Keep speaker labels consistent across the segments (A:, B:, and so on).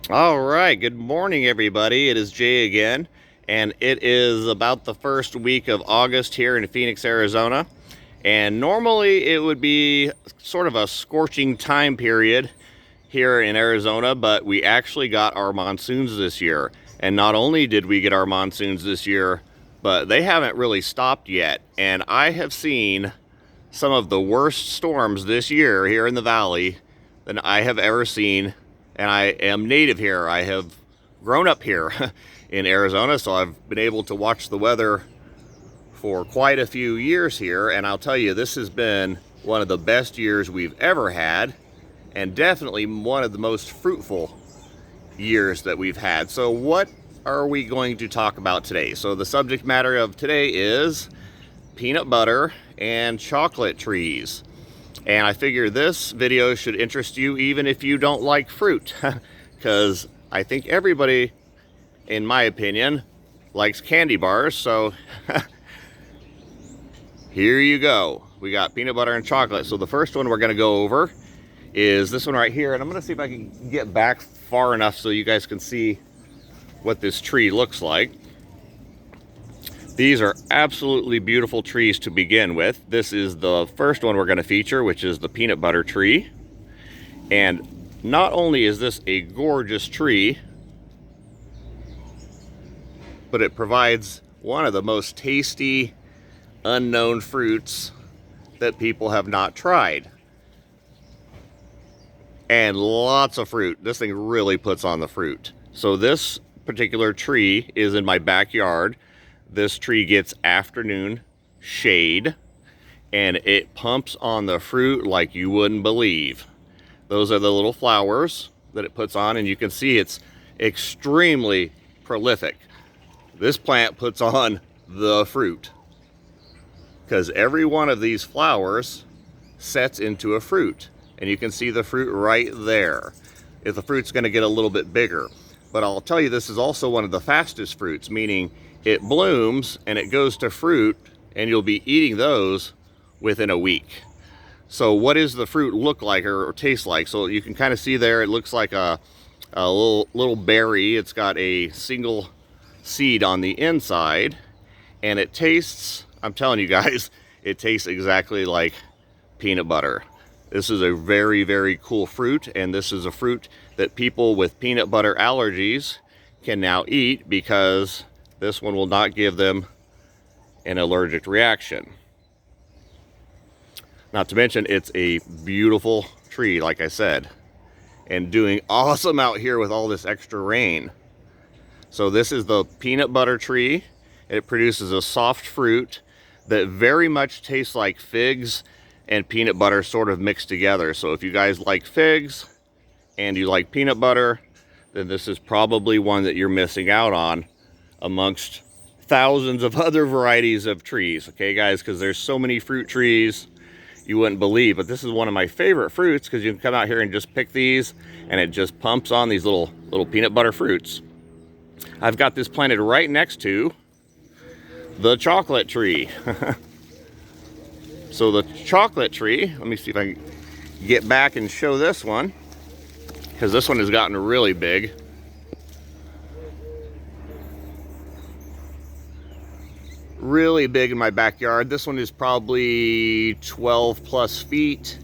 A: All right, good morning, everybody. It is Jay again, and it is about the first week of August here in Phoenix, Arizona. And normally it would be sort of a scorching time period here in Arizona, but we actually got our monsoons this year. And not only did we get our monsoons this year, but they haven't really stopped yet. And I have seen some of the worst storms this year here in the valley than I have ever seen. And I am native here. I have grown up here in Arizona, so I've been able to watch the weather for quite a few years here. And I'll tell you, this has been one of the best years we've ever had, and definitely one of the most fruitful years that we've had. So what are we going to talk about today? So the subject matter of today is peanut butter and chocolate trees. And I figure this video should interest you even if you don't like fruit, because I think everybody, in my opinion, likes candy bars. So here you go. We got peanut butter and chocolate. So the first one we're going to go over is this one right here. And I'm going to see if I can get back far enough so you guys can see what this tree looks like. These are absolutely beautiful trees to begin with. This is the first one we're going to feature, which is the peanut butter tree. And not only is this a gorgeous tree, but it provides one of the most tasty unknown fruits that people have not tried. And lots of fruit. This thing really puts on the fruit. So this particular tree is in my backyard. This tree gets afternoon shade, and it pumps on the fruit like you wouldn't believe. Those are the little flowers that it puts on, and you can see it's extremely prolific. This plant puts on the fruit because every one of these flowers sets into a fruit, and you can see the fruit right there. If the fruit's going to get a little bit bigger, but I'll tell you, this is also one of the fastest fruits, meaning it blooms and it goes to fruit, and you'll be eating those within a week. So what does the fruit look like or taste like? So you can kind of see there, it looks like a little berry. It's got a single seed on the inside, and it tastes, I'm telling you guys, it tastes exactly like peanut butter. This is a very, very cool fruit, and this is a fruit that people with peanut butter allergies can now eat because this one will not give them an allergic reaction. Not to mention, it's a beautiful tree, like I said, and doing awesome out here with all this extra rain. So this is the peanut butter tree. It produces a soft fruit that very much tastes like figs and peanut butter sort of mixed together. So if you guys like figs and you like peanut butter, then this is probably one that you're missing out on amongst thousands of other varieties of trees. Okay, guys, because there's so many fruit trees you wouldn't believe. But this is one of my favorite fruits because you can come out here and just pick these, and it just pumps on these little peanut butter fruits. I've got this planted right next to the chocolate tree. So the chocolate tree, let me see if I can get back and show this one, because this one has gotten really big. Really big in my backyard. This one is probably 12 plus feet,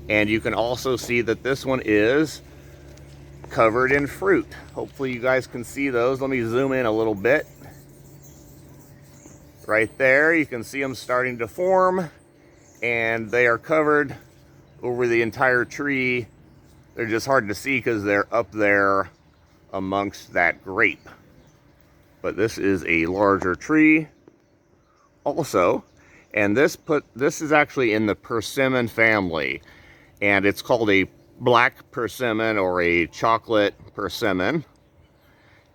A: and you can also see that this one is covered in fruit. Hopefully you guys can see those. Let me zoom in a little bit. Right there, you can see them starting to form, and they are covered over the entire tree. They're just hard to see because they're up there amongst that grape. But this is a larger tree also, and this is actually in the persimmon family, and it's called a black persimmon or a chocolate persimmon,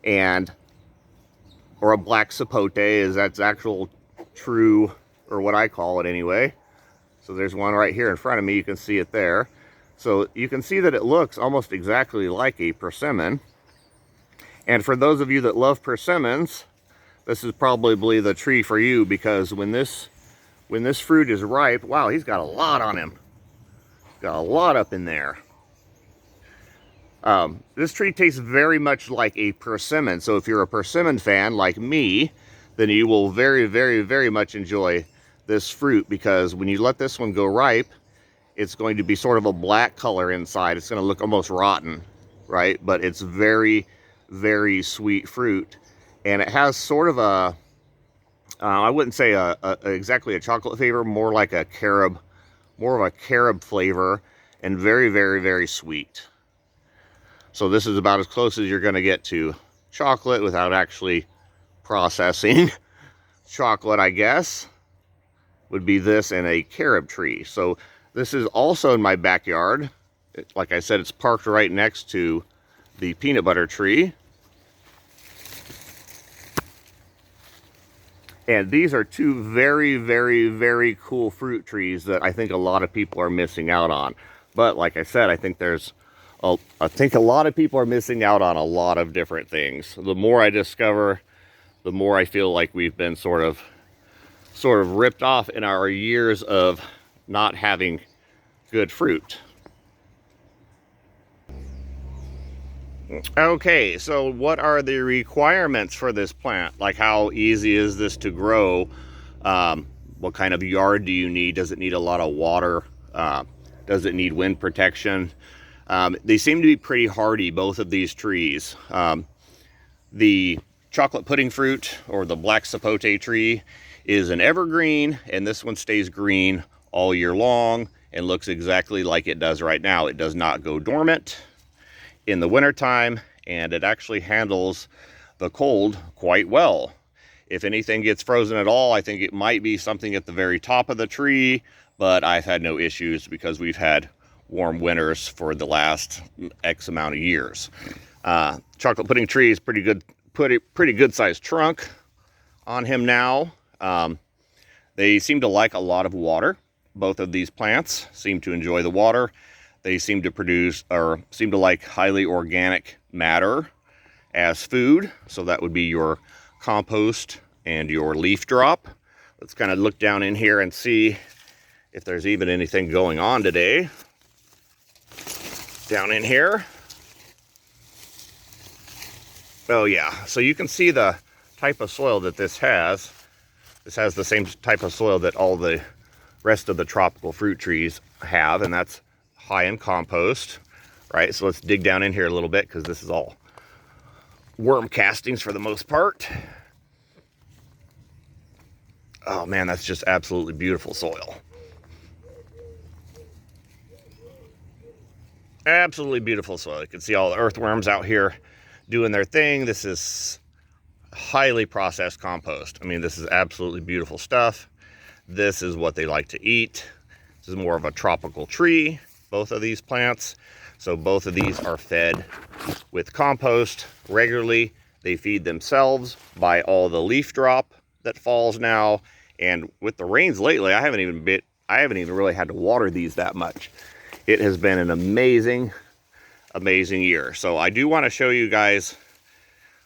A: or a black sapote is that's actual true, or what I call it anyway. So there's one right here in front of me. You can see it there. So you can see that it looks almost exactly like a persimmon. And for those of you that love persimmons, this is probably the tree for you, because when this fruit is ripe, wow, he's got a lot on him. Got a lot up in there. This tree tastes very much like a persimmon. So if you're a persimmon fan like me, then you will very, very, very much enjoy this fruit, because when you let this one go ripe, it's going to be sort of a black color inside. It's going to look almost rotten, right? But it's very, very sweet fruit. And it has sort of a, I wouldn't say exactly a chocolate flavor, more like a carob, more of a carob flavor, and very, very, very sweet. So this is about as close as you're going to get to chocolate without actually processing chocolate, I guess, would be this and a carob tree. So this is also in my backyard. Like I said, it's parked right next to the peanut butter tree. And these are two very, very, very cool fruit trees that I think a lot of people are missing out on. But like I said, I think a lot of people are missing out on a lot of different things. The more I discover, the more I feel like we've been sort of ripped off in our years of not having good fruit. Okay, so what are the requirements for this plant? Like, how easy is this to grow? What kind of yard do you need? Does it need a lot of water? Does it need wind protection? They seem to be pretty hardy, both of these trees. The chocolate pudding fruit, or the black sapote tree, is an evergreen, and this one stays green all year long and looks exactly like it does right now. It does not go dormant in the wintertime, and it actually handles the cold quite well. If anything gets frozen at all, I think it might be something at the very top of the tree, but I've had no issues because we've had warm winters for the last X amount of years. Chocolate pudding tree is pretty good sized trunk on him now. They seem to like a lot of water. Both of these plants seem to enjoy the water. They seem to produce, or seem to like, highly organic matter as food. So that would be your compost and your leaf drop. Let's kind of look down in here and see if there's even anything going on today. Down in here. Oh yeah, so you can see the type of soil that this has. This has the same type of soil that all the rest of the tropical fruit trees have, and that's high in compost, right? So let's dig down in here a little bit, because this is all worm castings for the most part. Oh man, that's just absolutely beautiful soil. Absolutely beautiful soil. You can see all the earthworms out here doing their thing. This is highly processed compost. I mean, this is absolutely beautiful stuff. This is what they like to eat. This is more of a tropical tree, both of these plants. So both of these are fed with compost regularly. They feed themselves by all the leaf drop that falls now. And with the rains lately, I haven't even really had to water these that much. It has been an amazing, amazing year. So I do want to show you guys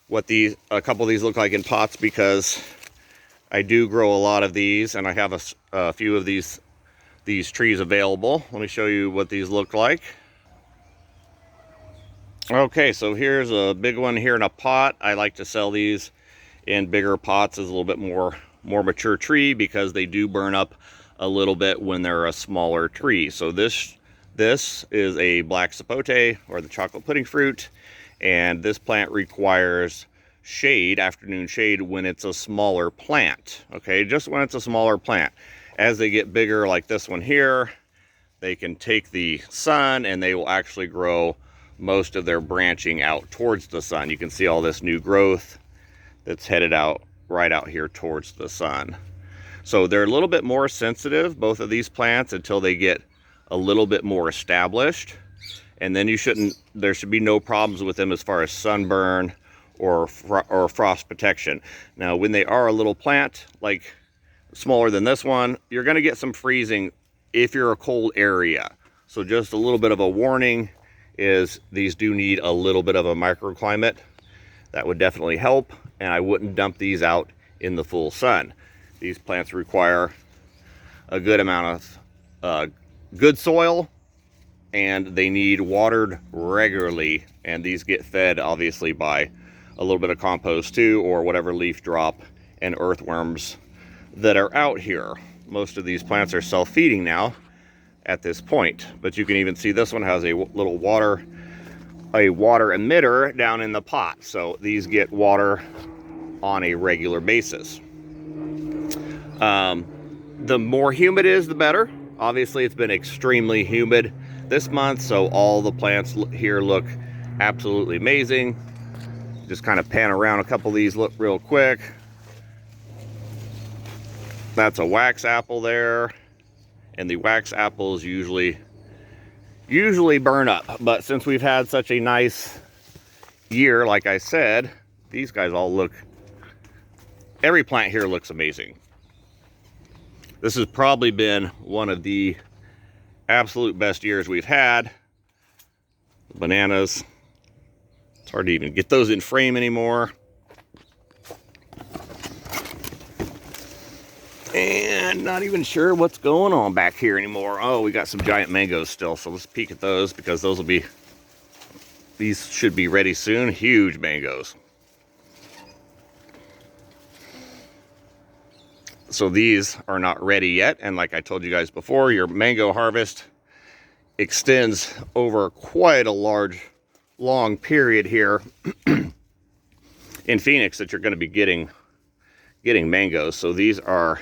A: what a couple of these look like in pots, because I do grow a lot of these, and I have a few of these trees available. Let me show you what these look like. Okay, so here's a big one here in a pot. I like to sell these in bigger pots as a little bit more mature tree, because they do burn up a little bit when they're a smaller tree. So this is a black sapote, or the chocolate pudding fruit, and this plant requires shade, afternoon shade, when it's a smaller plant. Okay, just when it's a smaller plant. As they get bigger, like this one here, they can take the sun, and they will actually grow most of their branching out towards the sun. You can see all this new growth that's headed out right out here towards the sun. So they're a little bit more sensitive, both of these plants, until they get a little bit more established. And then there should be no problems with them as far as sunburn or frost protection. Now, when they are a little plant, like smaller than this one, you're gonna get some freezing if you're a cold area. So just a little bit of a warning is these do need a little bit of a microclimate. That would definitely help, and I wouldn't dump these out in the full sun. These plants require a good amount of good soil and they need watered regularly. And these get fed obviously by a little bit of compost too, or whatever leaf drop and earthworms that are out here. Most of these plants are self-feeding now at this point, but you can even see this one has a little water emitter down in the pot. So these get water on a regular basis. The more humid it is, the better. Obviously, it's been extremely humid this month, so all the plants here look absolutely amazing. Just kind of pan around a couple of these, look real quick. That's a wax apple there, and the wax apples usually burn up. But since we've had such a nice year, like I said, these guys all look, every plant here looks amazing. This has probably been one of the absolute best years we've had. Bananas, it's hard to even get those in frame anymore. And not even sure what's going on back here anymore. Oh, we got some giant mangoes still, so let's peek at those, because these should be ready soon. Huge mangoes. So these are not ready yet, and like I told you guys before, your mango harvest extends over quite a long period here in Phoenix that you're going to be getting mangoes. So these are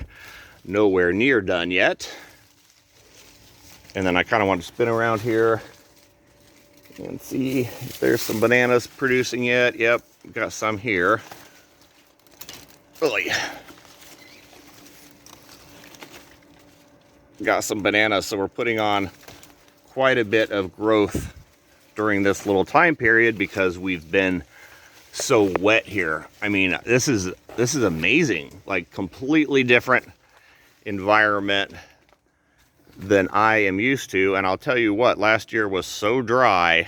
A: nowhere near done yet. And then I kind of want to spin around here and see if there's some bananas producing yet. Yep, got some here. Really. Got some bananas, so we're putting on quite a bit of growth during this little time period because we've been so wet here. I mean, this is amazing. Like, completely different environment than I am used to. And I'll tell you what, last year was so dry.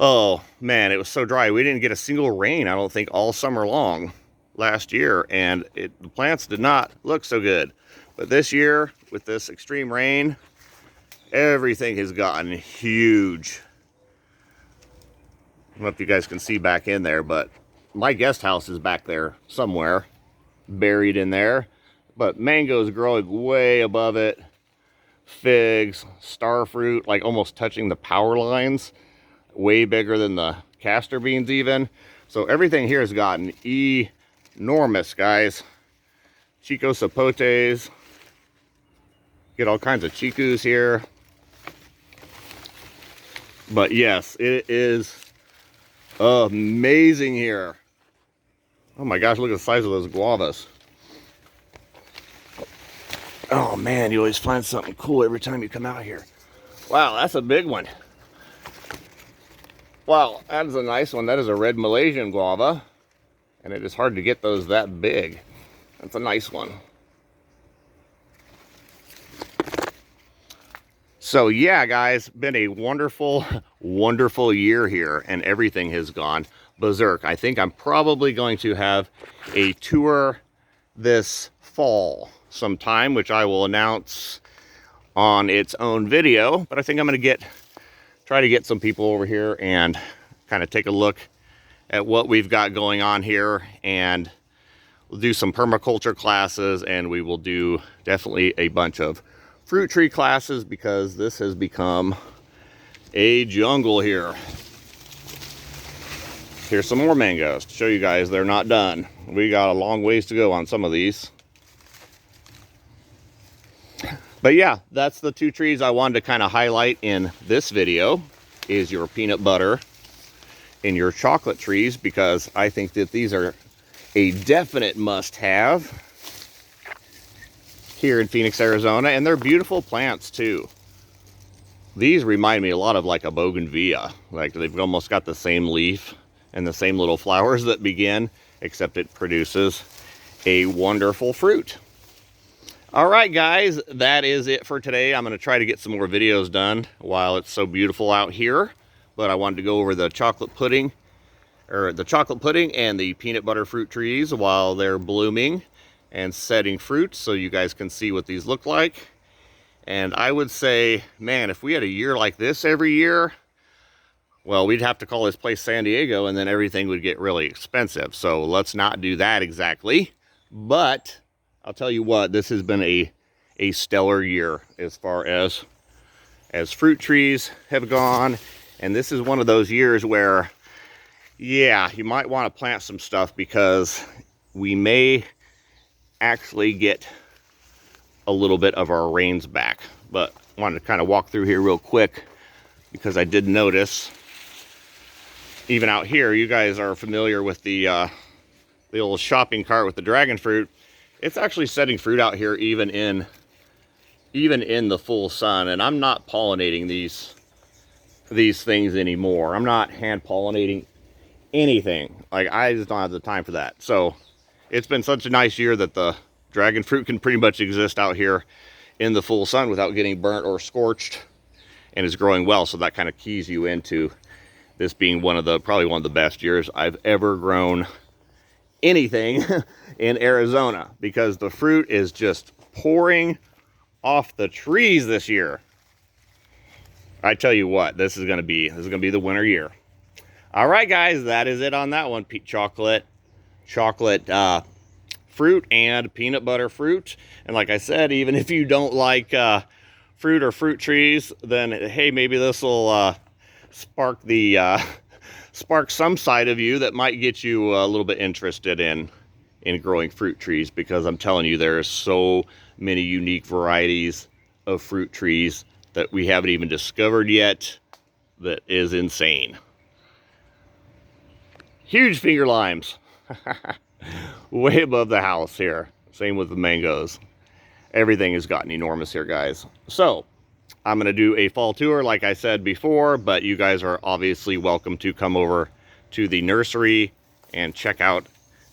A: Oh man, it was so dry. We didn't get a single rain, I don't think, all summer long last year, and the plants did not look so good. But this year, with this extreme rain, everything has gotten huge. I don't know if you guys can see back in there, but my guest house is back there somewhere, buried in there. But mangoes growing way above it. Figs, star fruit, like almost touching the power lines. Way bigger than the castor beans even. So everything here has gotten enormous, guys. Chico Sapotes. Get all kinds of chicus here. But yes, it is amazing here. Oh my gosh, look at the size of those guavas. Oh man, you always find something cool every time you come out here. Wow, that's a big one. Wow, that is a nice one. That is a red Malaysian guava. And it is hard to get those that big. That's a nice one. So yeah, guys, been a wonderful, wonderful year here, and everything has gone berserk. I think I'm probably going to have a tour this fall sometime, which I will announce on its own video. But I think I'm going to try to get some people over here and kind of take a look at what we've got going on here, and we'll do some permaculture classes, and we will do definitely a bunch of fruit tree classes, because this has become a jungle here. Here's some more mangoes to show you guys they're not done. We got a long ways to go on some of these. But yeah, that's the two trees I wanted to kind of highlight in this video, is your peanut butter and your chocolate trees, because I think that these are a definite must-have here in Phoenix, Arizona, and they're beautiful plants too. These remind me a lot of like a bougainvillea. Like, they've almost got the same leaf and the same little flowers that begin, except it produces a wonderful fruit. All right, guys, that is it for today. I'm going to try to get some more videos done while it's so beautiful out here, but I wanted to go over the chocolate pudding and the peanut butter fruit trees while they're blooming and setting fruit, so you guys can see what these look like. And I would say, man, if we had a year like this every year, well, we'd have to call this place San Diego, and then everything would get really expensive. So let's not do that exactly. But I'll tell you what, this has been a stellar year as far as fruit trees have gone. And this is one of those years where, yeah, you might want to plant some stuff, because we may actually get a little bit of our rains back. But I wanted to kind of walk through here real quick, because I did notice, even out here, you guys are familiar with the old shopping cart with the dragon fruit. It's actually setting fruit out here even in the full sun. And I'm not pollinating these things anymore. I'm not hand pollinating anything. Like, I just don't have the time for that. So it's been such a nice year that the dragon fruit can pretty much exist out here in the full sun without getting burnt or scorched, and is growing well. So that kind of keys you into this being probably one of the best years I've ever grown anything in Arizona, because the fruit is just pouring off the trees this year. I tell you what, this is gonna be the winter year. All right, guys, that is it on that one. Chocolate fruit and peanut butter fruit. And like I said, even if you don't like fruit or fruit trees, then hey, maybe this will spark some side of you that might get you a little bit interested in growing fruit trees, because I'm telling you, there are so many unique varieties of fruit trees that we haven't even discovered yet. That is insane. Huge finger limes. Way above the house here. Same with the mangoes. Everything has gotten enormous here, guys. So I'm going to do a fall tour, like I said before, but you guys are obviously welcome to come over to the nursery and check out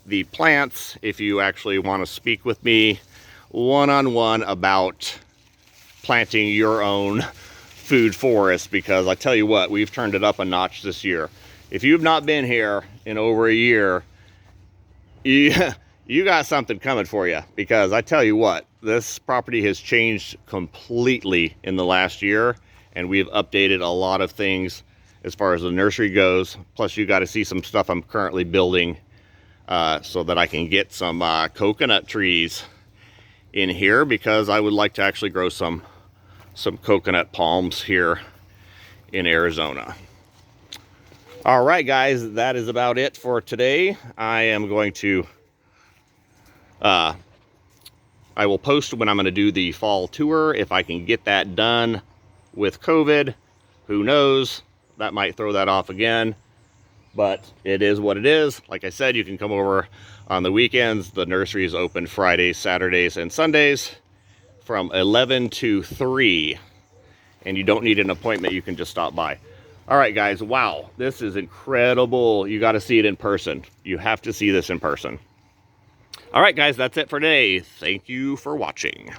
A: the plants if you actually want to speak with me one-on-one about planting your own food forest, because I tell you what, we've turned it up a notch this year. If you've not been here in over a year, you got something coming for you, because I tell you what, this property has changed completely in the last year, and we've updated a lot of things as far as the nursery goes. Plus, you got to see some stuff I'm currently building so that I can get some coconut trees in here, because I would like to actually grow some coconut palms here in Arizona. All right, guys, that is about it for today. I am going to I will post when I'm going to do the fall tour, if I can get that done with COVID. Who knows? That might throw that off again, but it is what it is. Like I said, you can come over on the weekends. The nursery is open Fridays, Saturdays, and Sundays from 11 to 3, and you don't need an appointment. You can just stop by. All right, guys, wow, this is incredible. You got to see it in person. You have to see this in person. All right, guys, that's it for today. Thank you for watching.